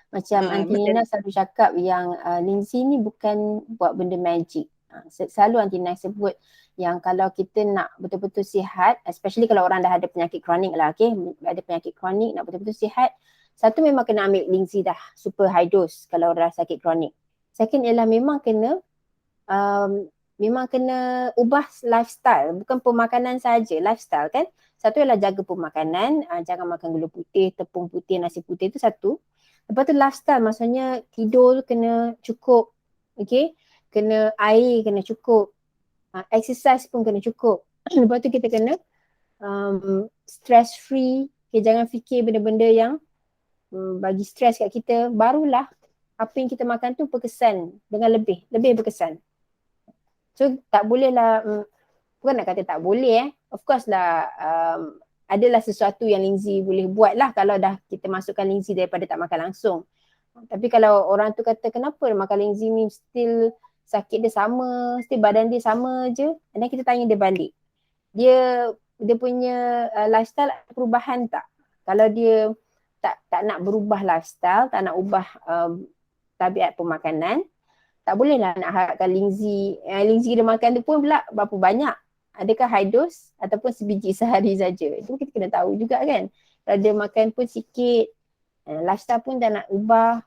Macam Aunty Nina selalu cakap yang Lingzi ni bukan buat benda magic. Selalu Aunty Nina sebut yang kalau kita nak betul-betul sihat, especially kalau orang dah ada penyakit kronik lah, okay? Ada penyakit kronik, nak betul-betul sihat, satu memang kena ambil Lingzi dah, super high dose kalau orang sakit kronik. Second ialah memang kena ubah lifestyle, bukan pemakanan saja, lifestyle kan. Satu ialah jaga pemakanan, jangan makan gula putih, tepung putih, nasi putih, itu satu. Lepas tu lifestyle, maksudnya tidur kena cukup, okay? Kena air kena cukup, exercise pun kena cukup. Lepas tu kita kena stress free, okay? Jangan fikir benda-benda yang bagi stress kat kita, barulah apa yang kita makan tu berkesan dengan lebih berkesan. So tak boleh lah, bukan nak kata tak boleh of course lah, adalah sesuatu yang Lingzi boleh buat lah kalau dah kita masukkan Lingzi daripada tak makan langsung. Tapi kalau orang tu kata kenapa makan Lingzi ni still sakit dia sama, still badan dia sama je, dan kita tanya dia balik, dia punya lifestyle ada perubahan tak? Kalau dia tak nak berubah lifestyle, tak nak ubah tabiat pemakanan, tak bolehlah nak harapkan Lingzi dia makan tu pun pula berapa banyak. Adakah high dose ataupun sebiji sehari saja. Itu kita kena tahu juga kan. Kalau dia makan pun sikit, lifestyle pun dah nak ubah,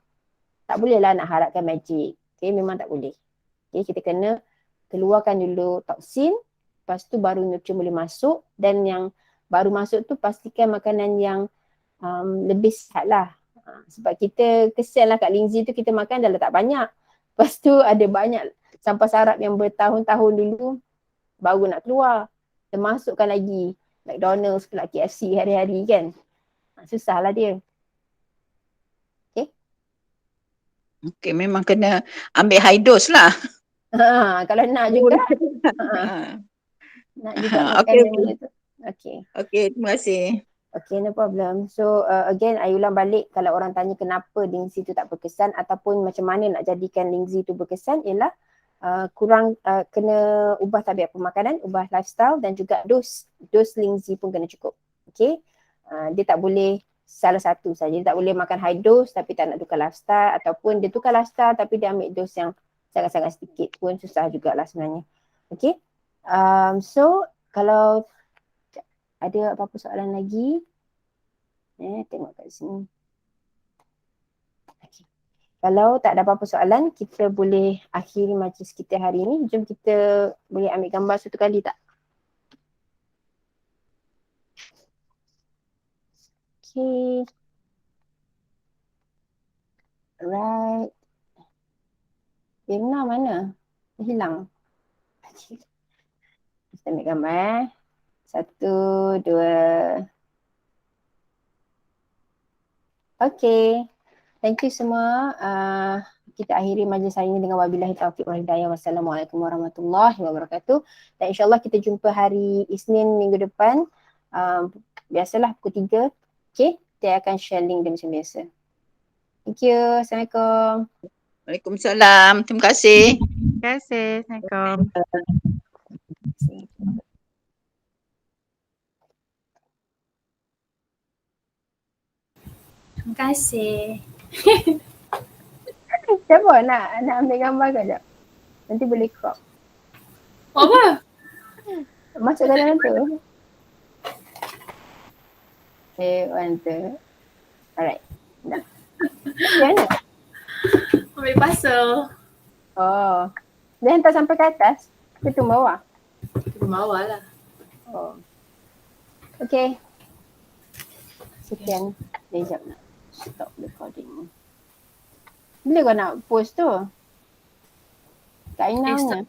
tak bolehlah nak harapkan magic. Okay, memang tak boleh. Okay, kita kena keluarkan dulu toksin, lepas tu baru nutrien boleh masuk, dan yang baru masuk tu pastikan makanan yang lebih sihat lah. Sebab kita kesian lah kat Lingzi tu kita makan dah letak banyak. Lepas tu ada banyak sampah sarap yang bertahun-tahun dulu baru nak keluar. Termasukkan lagi McDonald's pula, KFC hari-hari kan. Susah lah dia. Okay, memang kena ambil high dose lah. Kalau nak juga. Nak juga makan benda tu. Okay, terima kasih. Okay, no problem. So again, I ulang balik, kalau orang tanya kenapa Lingzi tu tak berkesan ataupun macam mana nak jadikan Lingzi tu berkesan, ialah kena ubah tabiat pemakanan, ubah lifestyle, dan juga dos Lingzi pun kena cukup. Okay, dia tak boleh salah satu saja. Dia tak boleh makan high dose tapi tak nak tukar lifestyle, ataupun dia tukar lifestyle tapi dia ambil dos yang sangat-sangat sedikit pun susah jugalah sebenarnya. Okay, so kalau ada apa-apa soalan lagi, tengok kat sini. Kalau tak ada apa-apa soalan, kita boleh akhiri majlis kita hari ini. Jom kita boleh ambil gambar satu kali tak? Okay. Alright. Irna mana? Dia hilang. Kita ambil gambar. 1, 2. Okay. Thank you semua. Kita akhiri majlis hari ini dengan wabillahi taufiq wal hidayah. Wassalamualaikum warahmatullahi wabarakatuh. Dan insyaAllah kita jumpa hari Isnin minggu depan. Biasalah pukul 3. Okay. Kita akan share link dia macam biasa. Thank you. Assalamualaikum. Waalaikumsalam. Terima kasih. Terima kasih. Assalamualaikum. Terima kasih. Siapa nak ambil gambar ke tak? Nanti boleh crop. Apa? Masuk ke dalam tu. Okay, 1, 2. Alright. Dah. Macam mana? Ambil pasal. Oh. Dia hantar sampai ke atas? Ke tu bawah? Ke bawah lah. Oh. Okay. Sekian. Sekejap nak stop recording. Bila kau nak post tu? Tak inang. Stop.